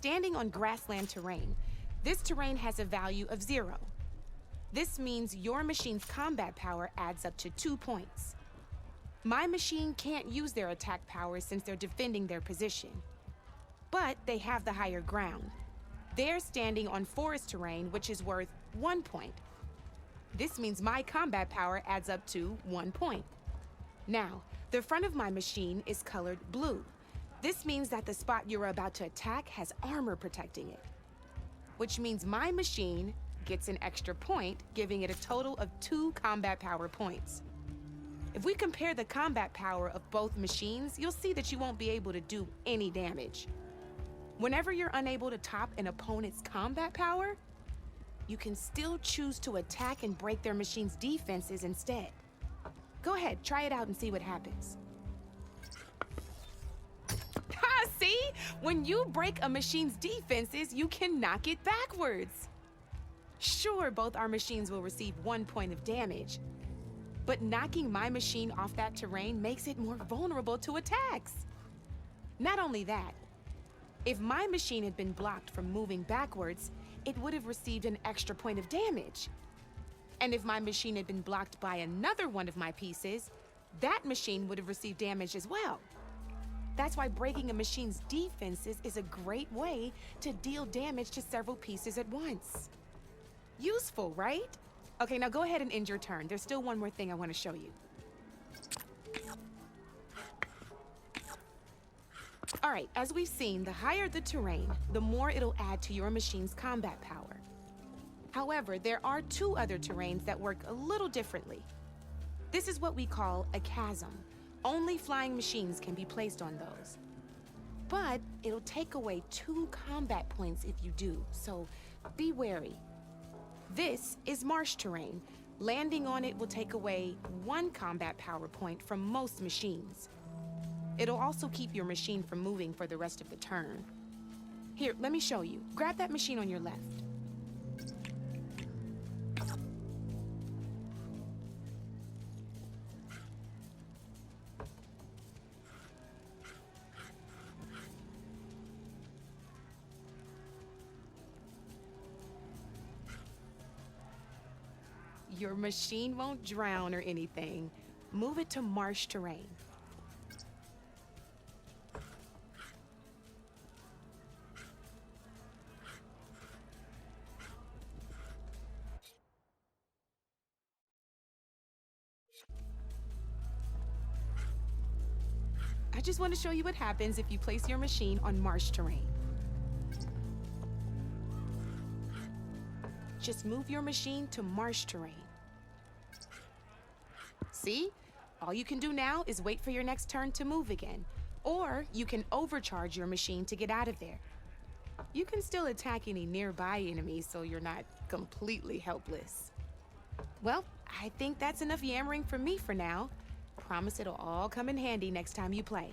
standing on grassland terrain. This terrain has a value of 0. This means your machine's combat power adds up to 2 points. My machine can't use their attack power since they're defending their position. But they have the higher ground. They're standing on forest terrain, which is worth 1 point. This means my combat power adds up to 1 point. Now, the front of my machine is colored blue. This means that the spot you're about to attack has armor protecting it, which means my machine gets an extra point, giving it a total of 2 combat power points. If we compare the combat power of both machines, you'll see that you won't be able to do any damage. Whenever you're unable to top an opponent's combat power, you can still choose to attack and break their machine's defenses instead. Go ahead, try it out and see what happens. Ha, see? When you break a machine's defenses, you can knock it backwards. Sure, both our machines will receive 1 point of damage, but knocking my machine off that terrain makes it more vulnerable to attacks. Not only that, if my machine had been blocked from moving backwards, it would have received an extra point of damage. And if my machine had been blocked by another one of my pieces, that machine would have received damage as well. That's why breaking a machine's defenses is a great way to deal damage to several pieces at once. Useful, right? Okay, now go ahead and end your turn. There's still one more thing I want to show you. All right, as we've seen, the higher the terrain, the more it'll add to your machine's combat power. However, there are 2 other terrains that work a little differently. This is what we call a chasm. Only flying machines can be placed on those. But it'll take away 2 combat points if you do, so be wary. This is marsh terrain. Landing on it will take away 1 combat power point from most machines. It'll also keep your machine from moving for the rest of the turn. Here, let me show you. Grab that machine on your left. Your machine won't drown or anything. Move it to marsh terrain. I just want to show you what happens if you place your machine on marsh terrain. Just move your machine to marsh terrain. See? All you can do now is wait for your next turn to move again. Or you can overcharge your machine to get out of there. You can still attack any nearby enemies so you're not completely helpless. Well, I think that's enough yammering from me for now. Promise it'll all come in handy next time you play.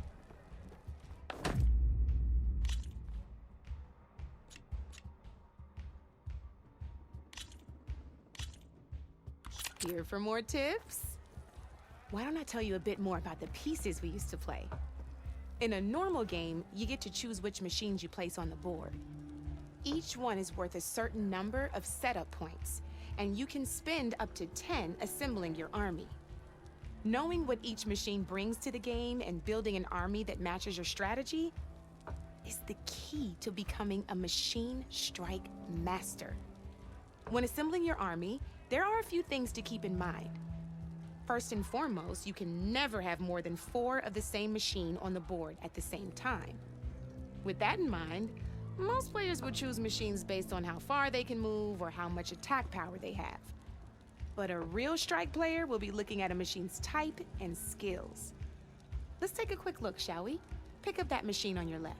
Here for more tips? Why don't I tell you a bit more about the pieces we used to play? In a normal game, you get to choose which machines you place on the board. Each one is worth a certain number of setup points, and you can spend up to 10 assembling your army. Knowing what each machine brings to the game and building an army that matches your strategy is the key to becoming a machine strike master. When assembling your army, there are a few things to keep in mind. First and foremost, you can never have more than 4 of the same machine on the board at the same time. With that in mind, most players would choose machines based on how far they can move or how much attack power they have. But a real strike player will be looking at a machine's type and skills. Let's take a quick look, shall we? Pick up that machine on your left.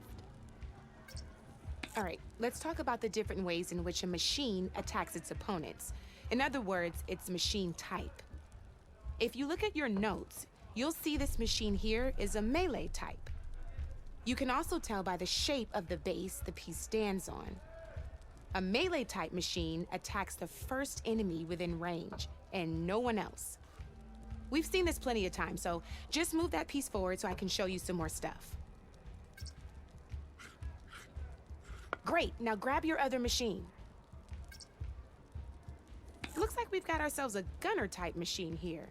All right, let's talk about the different ways in which a machine attacks its opponents. In other words, its machine type. If you look at your notes, you'll see this machine here is a melee type. You can also tell by the shape of the base the piece stands on. A melee type machine attacks the first enemy within range, and no one else. We've seen this plenty of times, so just move that piece forward so I can show you some more stuff. Great, now grab your other machine. Looks like we've got ourselves a gunner-type machine here.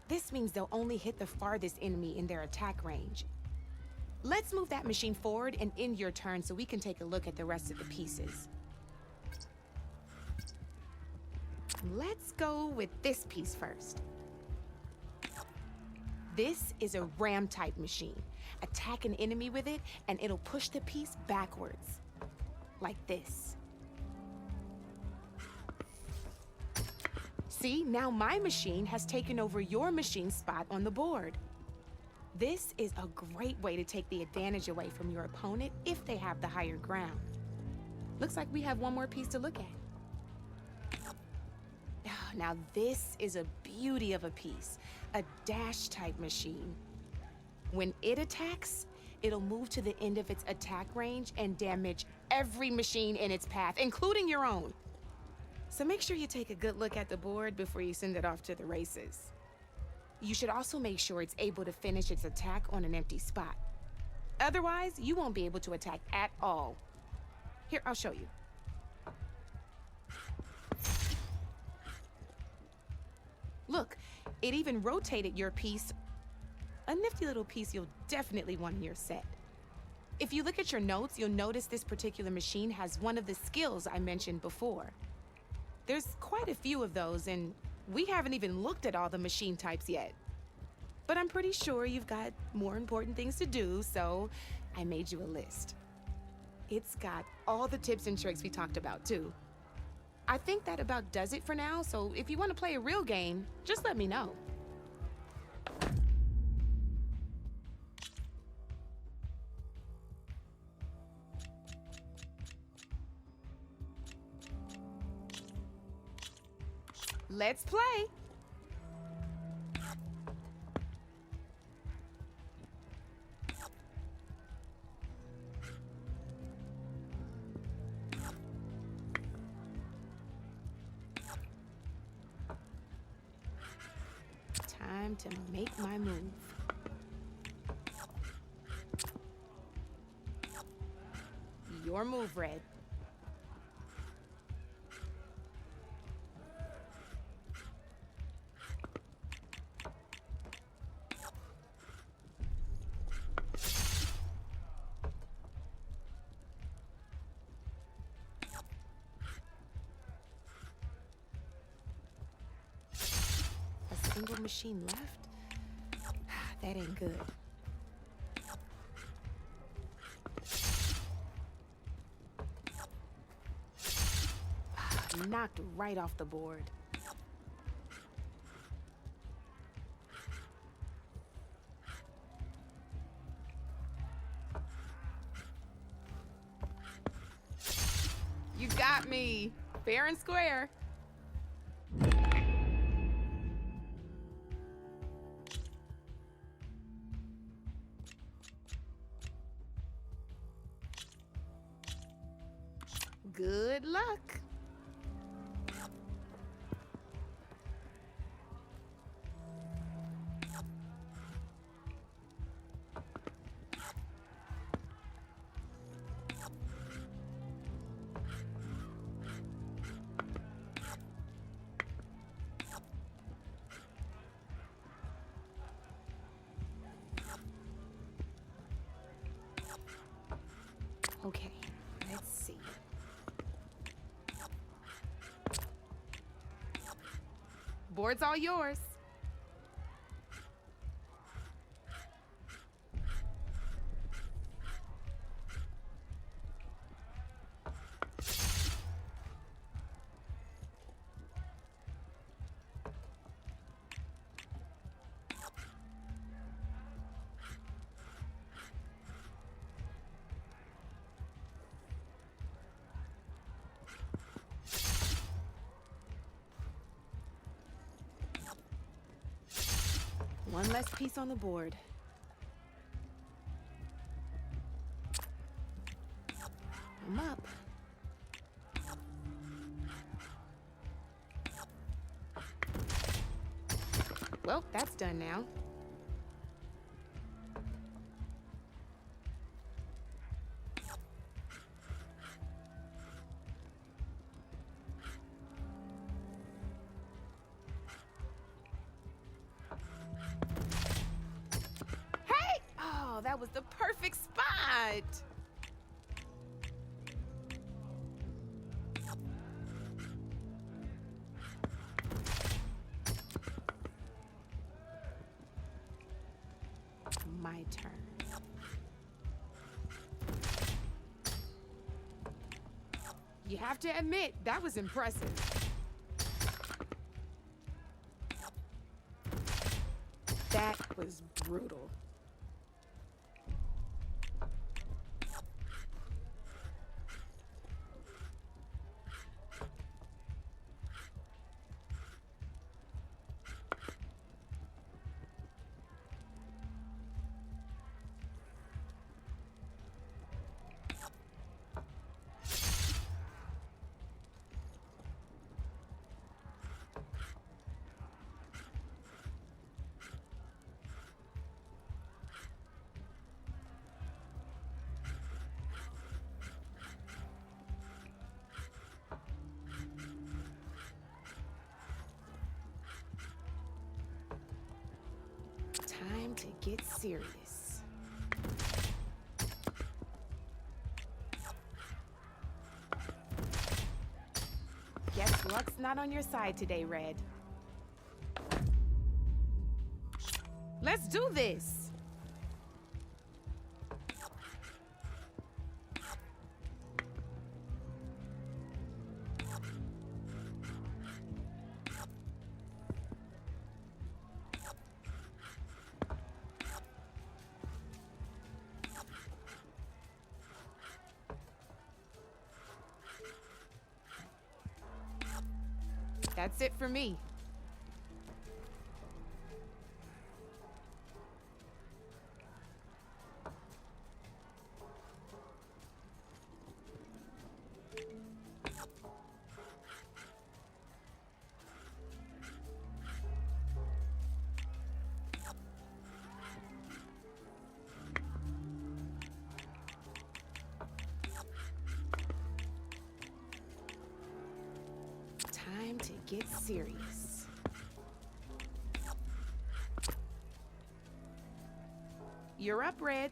This means they'll only hit the farthest enemy in their attack range. Let's move that machine forward and end your turn so we can take a look at the rest of the pieces. Let's go with this piece first. This is a ram-type machine. Attack an enemy with it, and it'll push the piece backwards. Like this. See, now my machine has taken over your machine's spot on the board. This is a great way to take the advantage away from your opponent if they have the higher ground. Looks like we have one more piece to look at. Now this is a beauty of a piece, a dash-type machine. When it attacks, it'll move to the end of its attack range and damage every machine in its path, including your own. So make sure you take a good look at the board before you send it off to the races. You should also make sure it's able to finish its attack on an empty spot. Otherwise, you won't be able to attack at all. Here, I'll show you. Look, it even rotated your piece. A nifty little piece you'll definitely want in your set. If you look at your notes, you'll notice this particular machine has one of the skills I mentioned before. There's quite a few of those, and we haven't even looked at all the machine types yet. But I'm pretty sure you've got more important things to do, so I made you a list. It's got all the tips and tricks we talked about, too. I think that about does it for now, so if you want to play a real game, just let me know. Let's play. Time to make my move. Your move, Red. Single machine left? That ain't good. Knocked right off the board. You got me. Fair and square. Good luck. Okay, let's see. Board's all yours. One less piece on the board. I'm up. Well, that's done now. that was the perfect spot! My turn. You have to admit, that was impressive. That was brutal. Time to get serious. Guess luck's not on your side today, Red. Let's do this! That's it for me. Time to get serious. You're up, Red.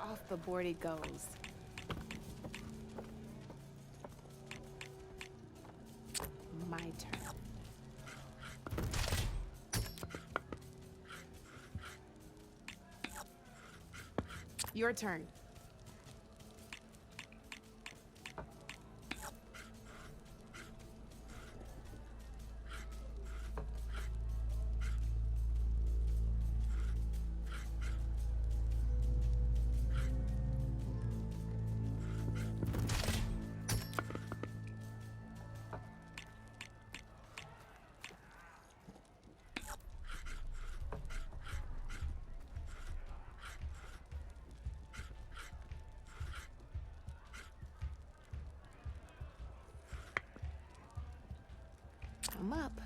Off the board it goes. My turn. Your turn. I'm up.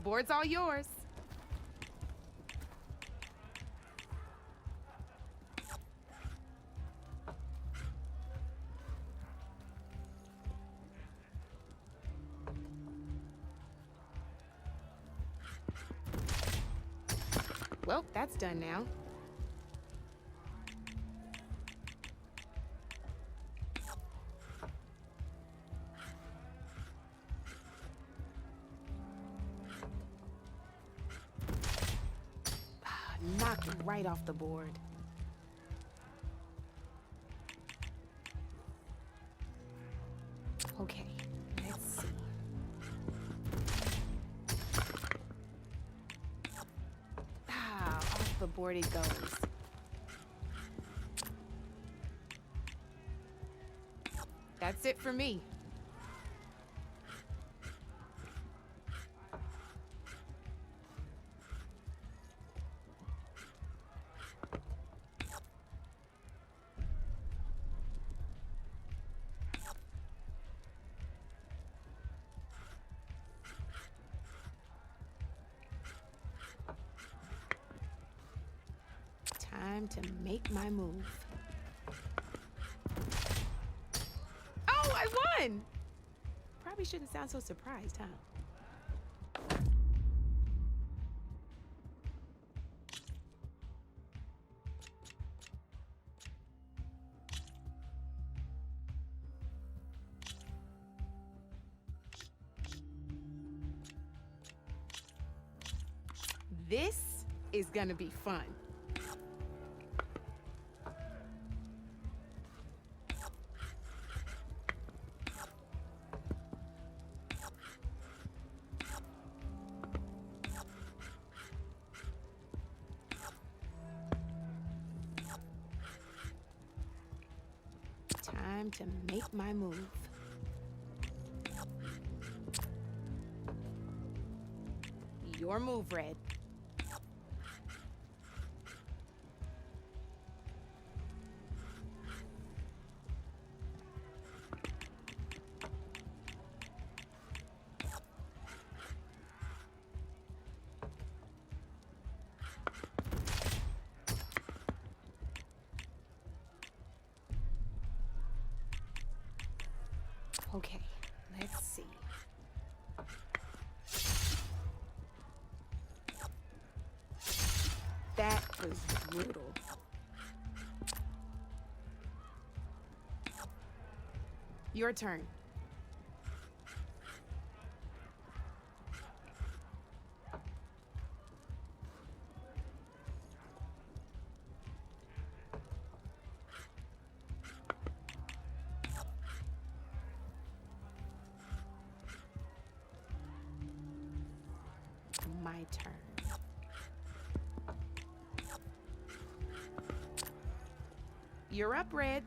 Board's all yours. Well, that's done now. Knocked right off the board. Okay, let's see. Off the board it goes. That's it for me. to make my move. Oh, I won! Probably shouldn't sound so surprised, huh? This is gonna be fun. Time to make my move. Your move, Red. Okay, let's see. That was brutal. Your turn. My turn. You're up, Red.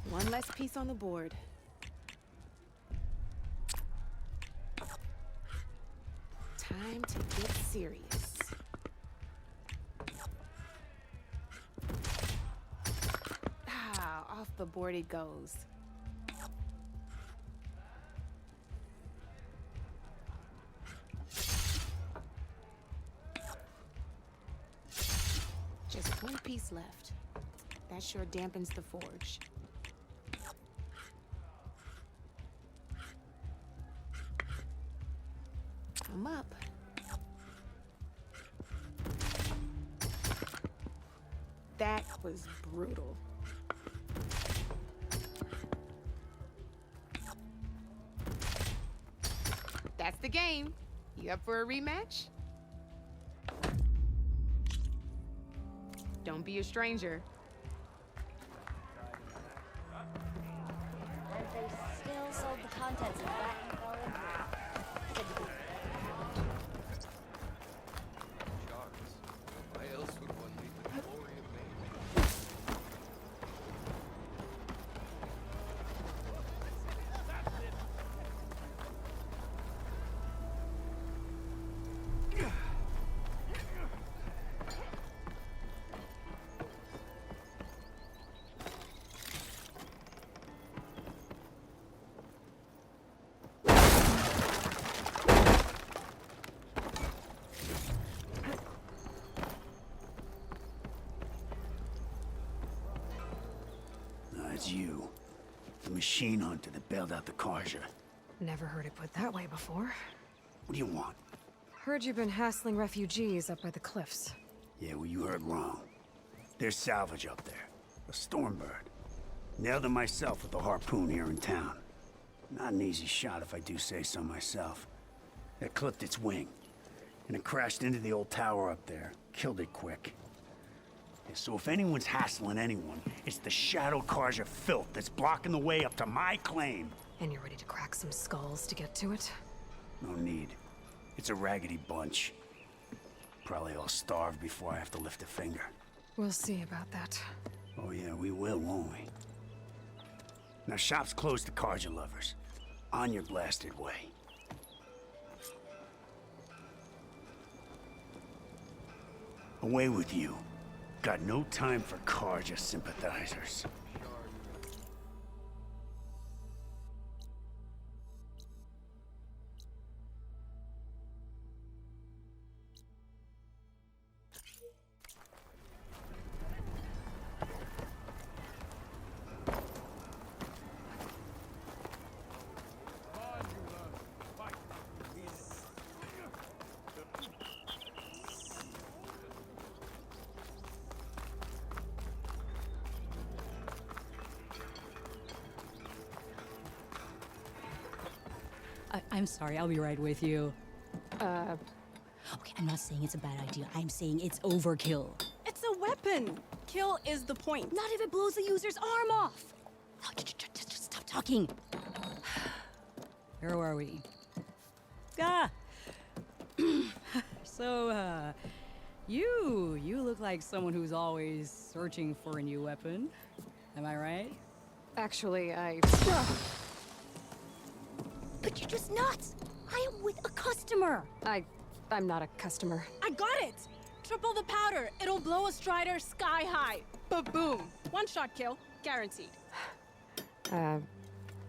One less piece on the board. Time to get serious. Ah, off the board it goes. Just one piece left. That sure dampens the forge. I'm up. That was brutal. That's the game. You up for a rematch? Don't be a stranger. And they still sold the contents of that and fell into it. Why else would one need the glory of man? It's you. The machine hunter that bailed out the Carja. Never heard it put that way before. What do you want? Heard you've been hassling refugees up by the cliffs. Yeah, well, you heard wrong. There's salvage up there. A stormbird. Nailed it myself with a harpoon here in town. Not an easy shot if I do say so myself. It clipped its wing, and it crashed into the old tower up there. Killed it quick. So if anyone's hassling anyone, it's the Shadow Carja filth that's blocking the way up to my claim. And you're ready to crack some skulls to get to it? No need. It's a raggedy bunch. Probably all starved before I have to lift a finger. We'll see about that. Oh yeah, we will, won't we? Now shop's closed to Carja lovers. On your blasted way. Away with you. Got no time for Carja sympathizers. I'm sorry, I'll be right with you. Okay, I'm not saying it's a bad idea. I'm saying it's overkill. It's a weapon. Kill is the point. Not if it blows the user's arm off. Oh, just stop talking. Where were we? Ah! So, you look like someone who's always searching for a new weapon. Am I right? Actually, But you're just nuts. I am with a customer. I'm not a customer. I got it. Triple the powder. It'll blow a strider sky high. Ba-boom. One shot kill. Guaranteed.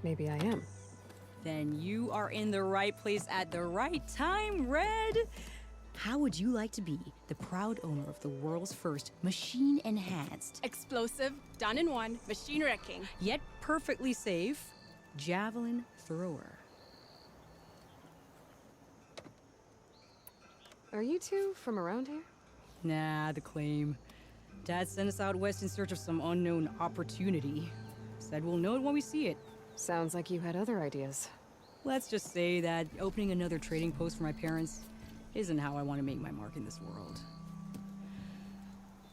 Maybe I am. Then you are in the right place at the right time, Red. How would you like to be the proud owner of the world's first machine-enhanced, Explosive, done in one, machine wrecking. Yet perfectly safe, javelin thrower. Are you two from around here? Nah, the claim. Dad sent us out west in search of some unknown opportunity. Said we'll know it when we see it. Sounds like you had other ideas. Let's just say that opening another trading post for my parents isn't how I want to make my mark in this world.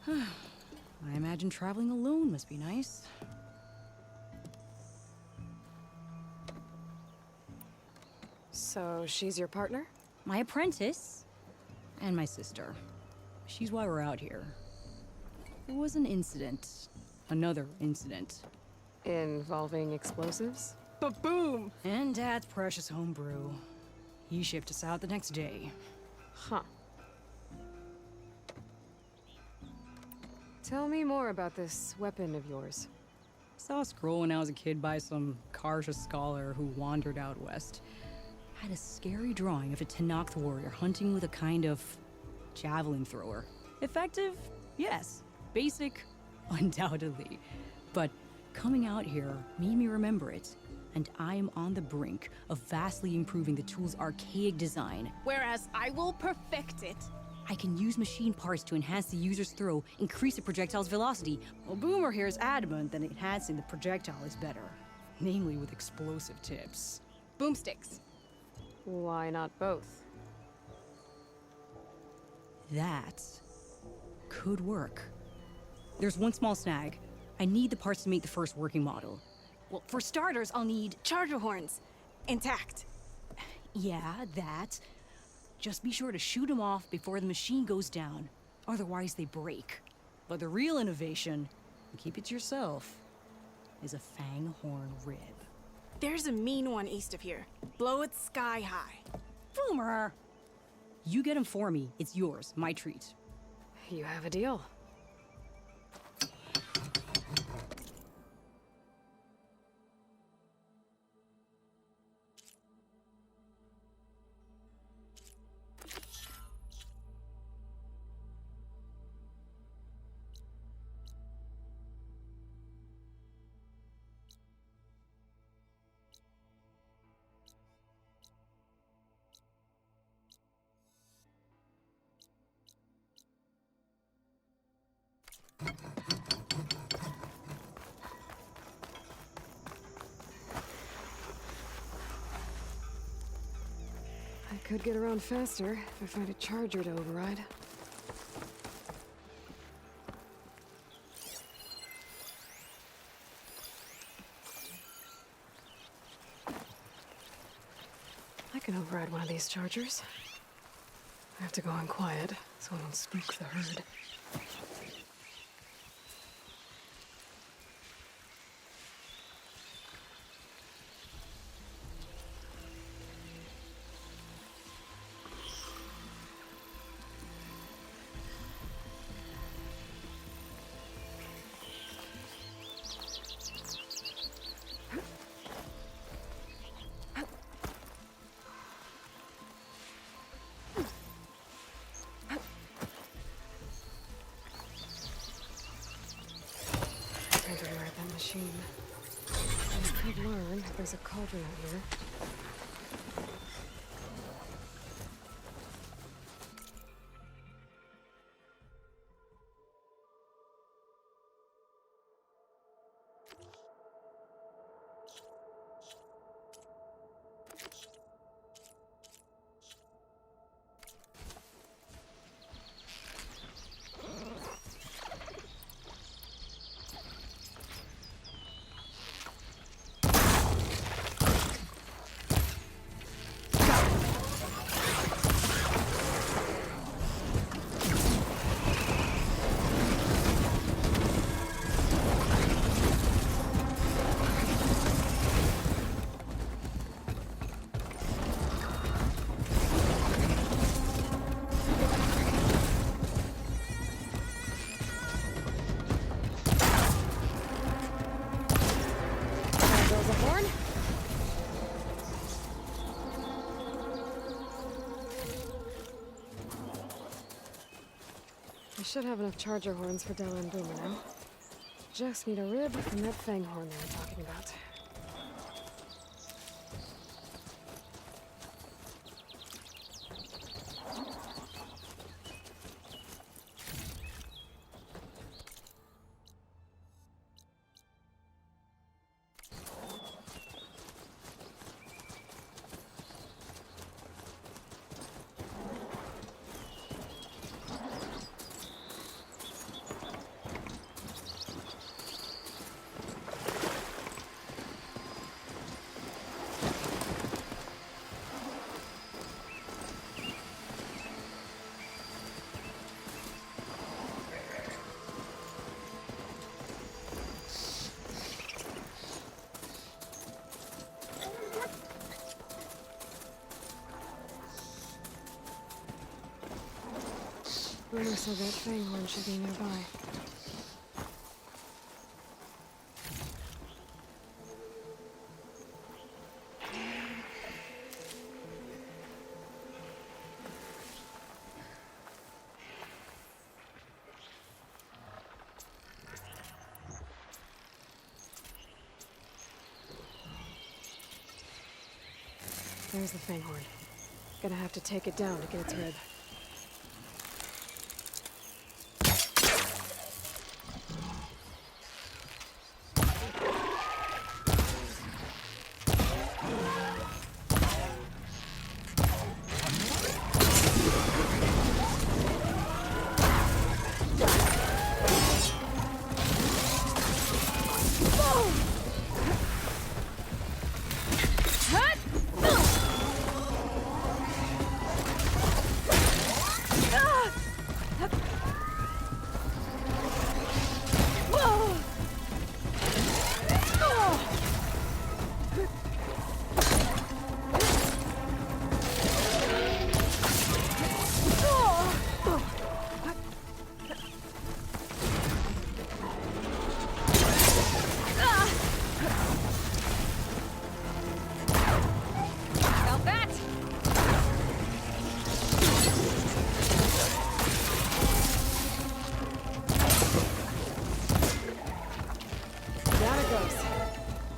I imagine traveling alone must be nice. So she's your partner? My apprentice and my sister. She's why we're out here. There was an incident. Another incident. Involving explosives? Ba-boom. And Dad's precious homebrew. He shipped us out the next day. Huh. Tell me more about this weapon of yours. Saw a scroll when I was a kid by some Karja scholar who wandered out west. Had a scary drawing of a Tenakth warrior hunting with a kind of javelin thrower. Effective? Yes. Basic? Undoubtedly. But coming out here made me remember it. And I am on the brink of vastly improving the tool's archaic design. Whereas I will perfect it. I can use machine parts to enhance the user's throw, increase the projectile's velocity. Well, Boomer here is adamant that enhancing the projectile is better. Namely with explosive tips. Boomsticks. Why not both? That could work. There's one small snag. I need the parts to make the first working model. Well, for starters, I'll need charger horns. Intact. Yeah, that. Just be sure to shoot them off before the machine goes down. Otherwise, they break. But the real innovation, and keep it to yourself, is a fang horn rib. There's a mean one east of here. Blow it sky high. Boomer! You get him for me. It's yours. My treat. You have a deal. I could get around faster if I find a charger to override. I can override one of these chargers. I have to go in quiet, so I don't spook the herd. I didn't ride that machine. I could learn if there's a cauldron out here. There's a horn? I should have enough charger horns for Della and Boomer now. Just need a rib from that fang horn they were talking about. Boomer said that fang horn should be nearby. There's the fang horn. Gonna have to take it down to get its rib.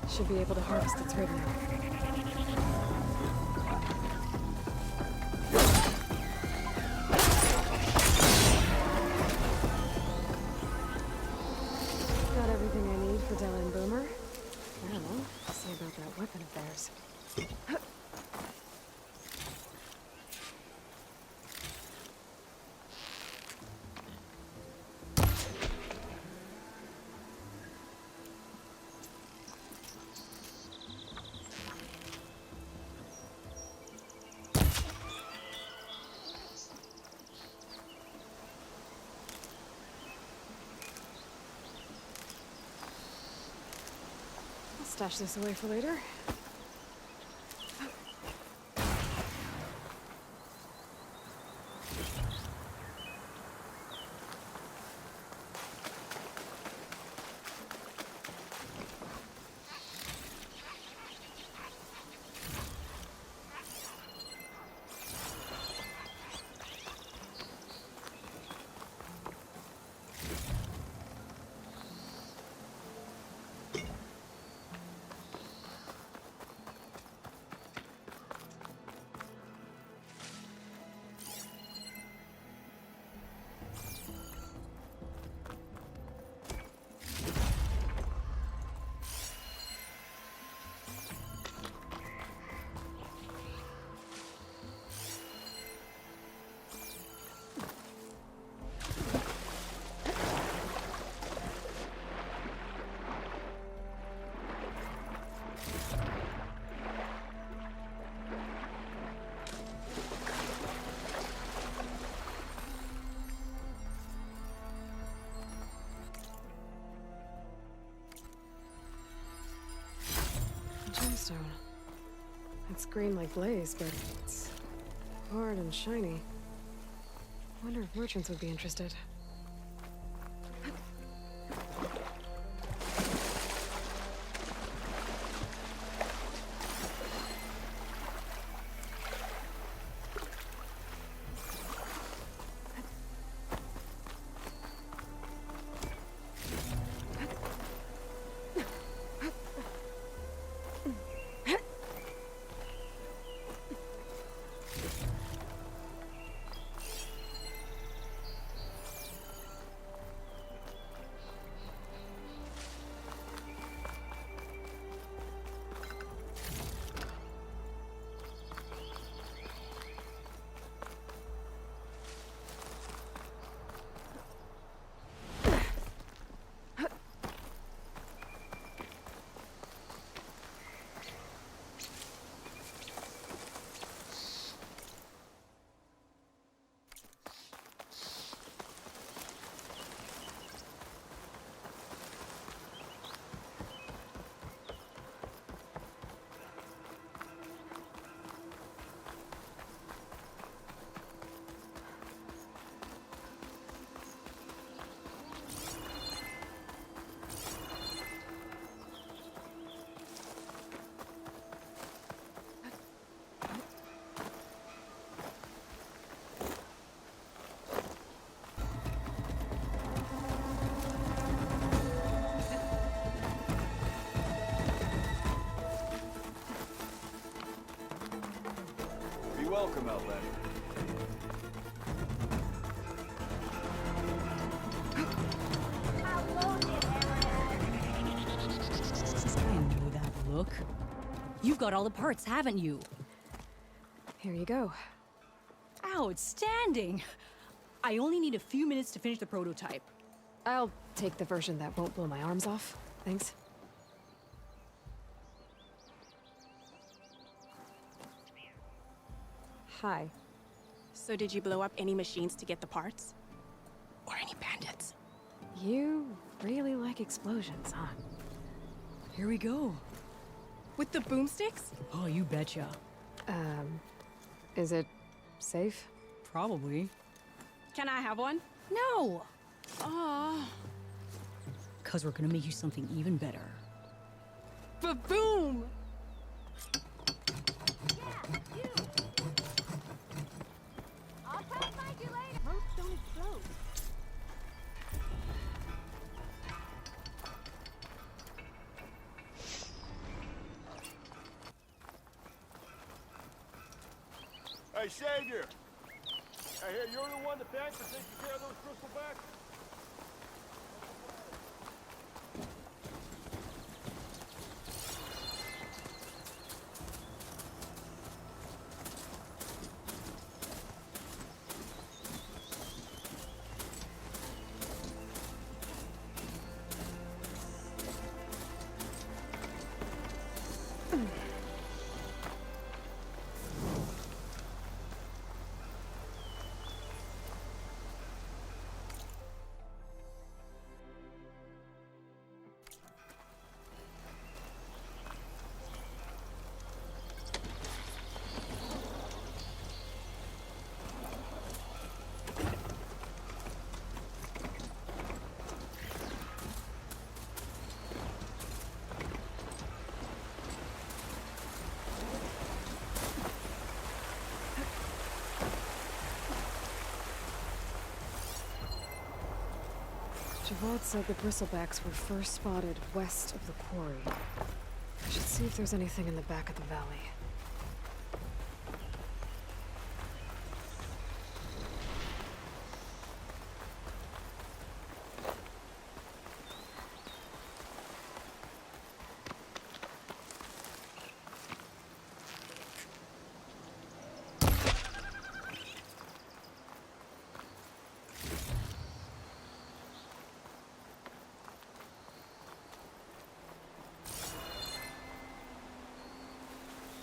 Should be able to harvest its rib now. Got everything I need for Della and Boomer. I don't know. See about that weapon of theirs. stash this away for later. Gemstone. It's green like glaze, but it's hard and shiny. Wonder if merchants would be interested. Be welcome, Outlander. I know that look. You've got all the parts, haven't you? Here you go. Outstanding! I only need a few minutes to finish the prototype. I'll take the version that won't blow my arms off. Thanks. Hi. So did you blow up any machines to get the parts? Or any bandits? You really like explosions, huh? Here we go. With the boomsticks? Oh, you betcha. Is it safe? Probably. Can I have one? No! Aw. Cause we're gonna make you something even better. Ba-boom! I'll try to find you later. Ropes don't explode. Hey, Savior! I hear you're the one to thank for taking care of those crystal backs? Javad said the bristlebacks were first spotted west of the quarry. I should see if there's anything in the back of the valley.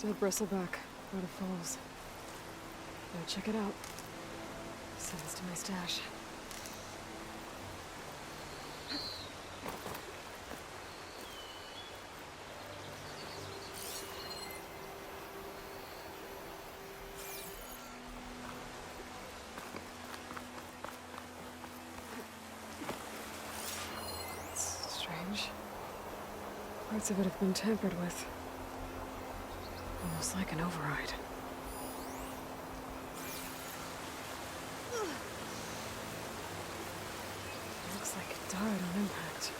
Dead bristleback, Rhoda Falls. Gotta check it out. Send this to my stash. It's strange. Parts of it have been tampered with. Almost like an override. Looks like it died on impact.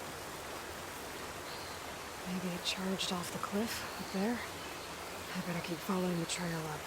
Maybe it charged off the cliff up there. I better keep following the trail up.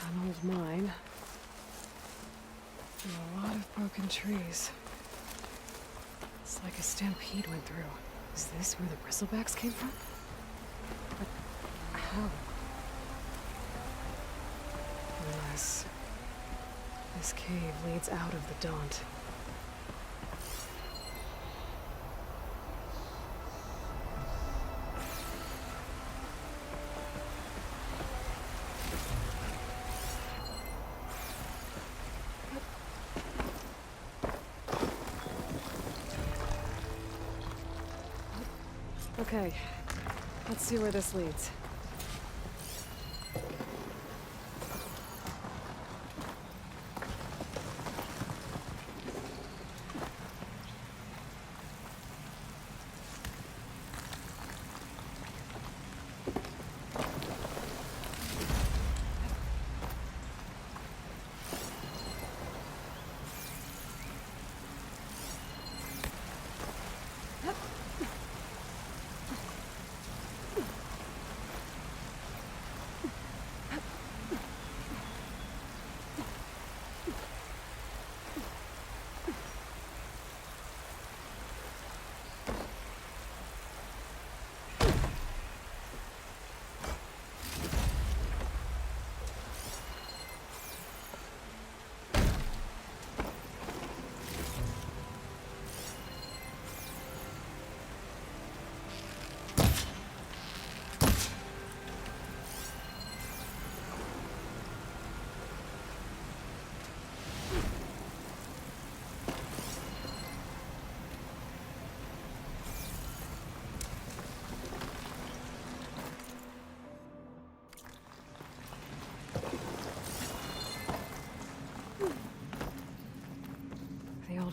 An old mine. And a lot of broken trees. It's like a stampede went through. Is this where the bristlebacks came from? But how? Unless this cave leads out of the Daunt. Okay, let's see where this leads.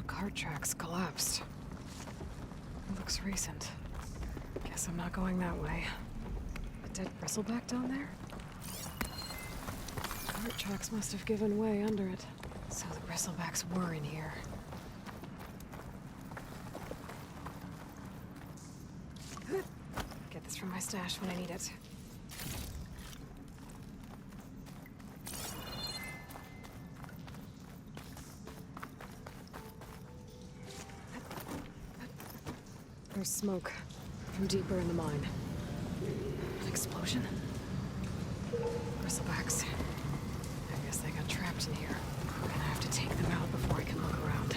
Cart tracks collapsed. It looks recent. Guess I'm not going that way. A dead bristleback down there? Cart tracks must have given way under it. So the bristlebacks were in here. Get this from my stash when I need it. There's smoke from deeper in the mine. An explosion? Bristlebacks. I guess they got trapped in here. I'm gonna have to take them out before I can look around.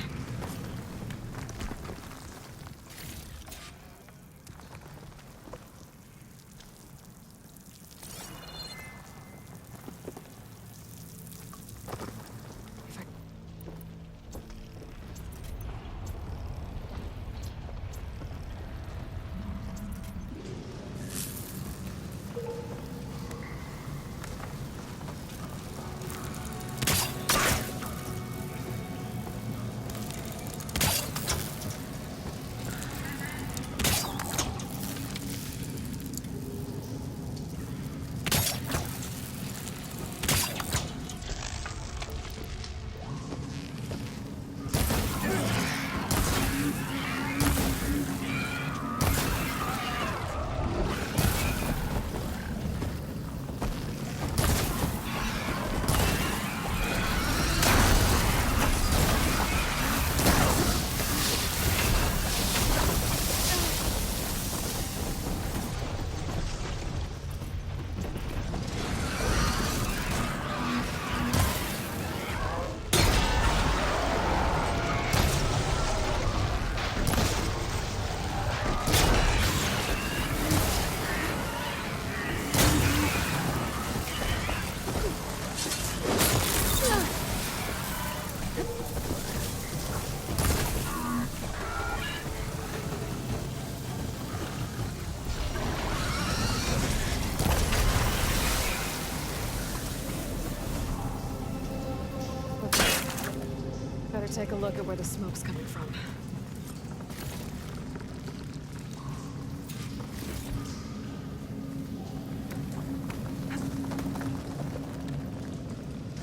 Better take a look at where the smoke's coming from.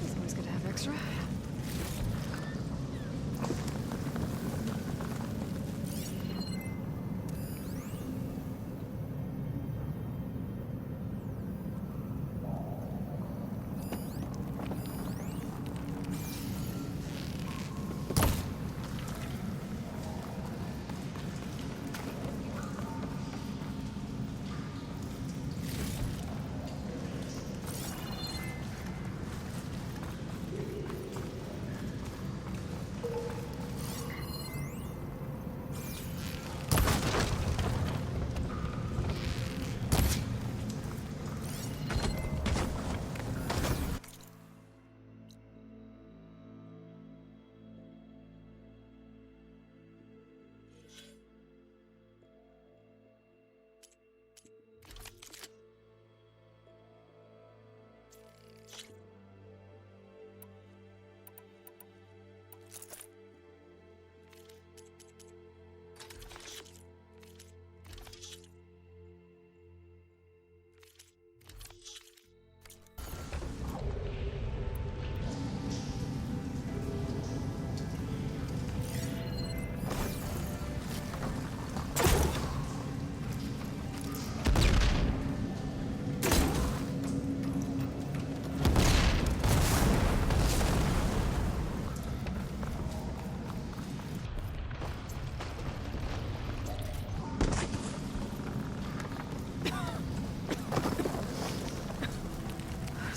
It's always good to have extra.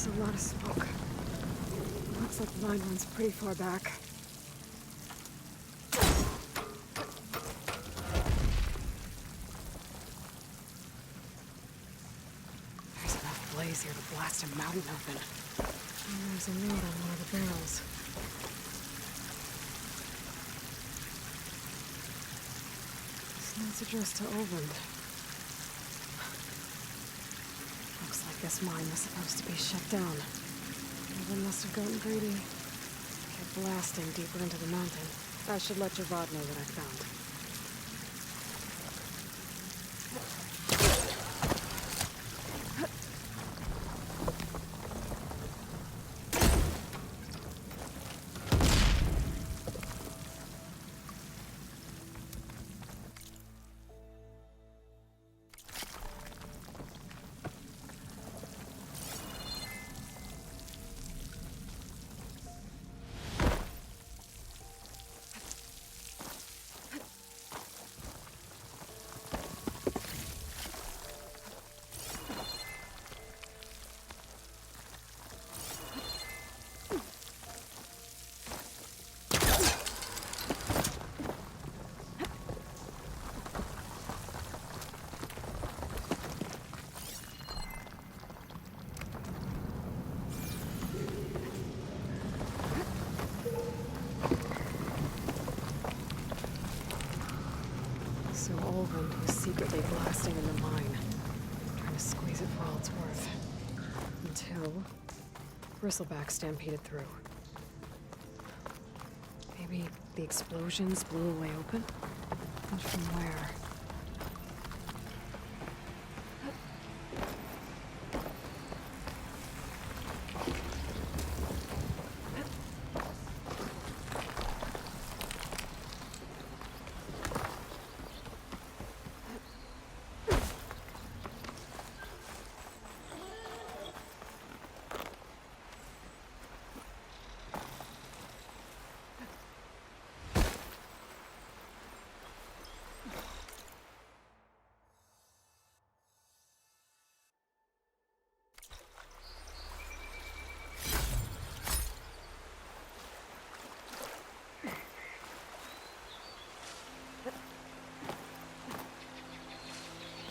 There's a lot of smoke. Looks like the line runs pretty far back. There's enough blaze here to blast a mountain open. And there's a note on one of the barrels. This note's addressed to Oland. Looks like this mine was supposed to be shut down. Oland must have gotten greedy. Kept blasting deeper into the mountain. I should let Javad know what I found. desperately blasting in the mine, trying to squeeze it for all it's worth. Until Bristleback stampeded through. Maybe the explosions blew a way open? But from where?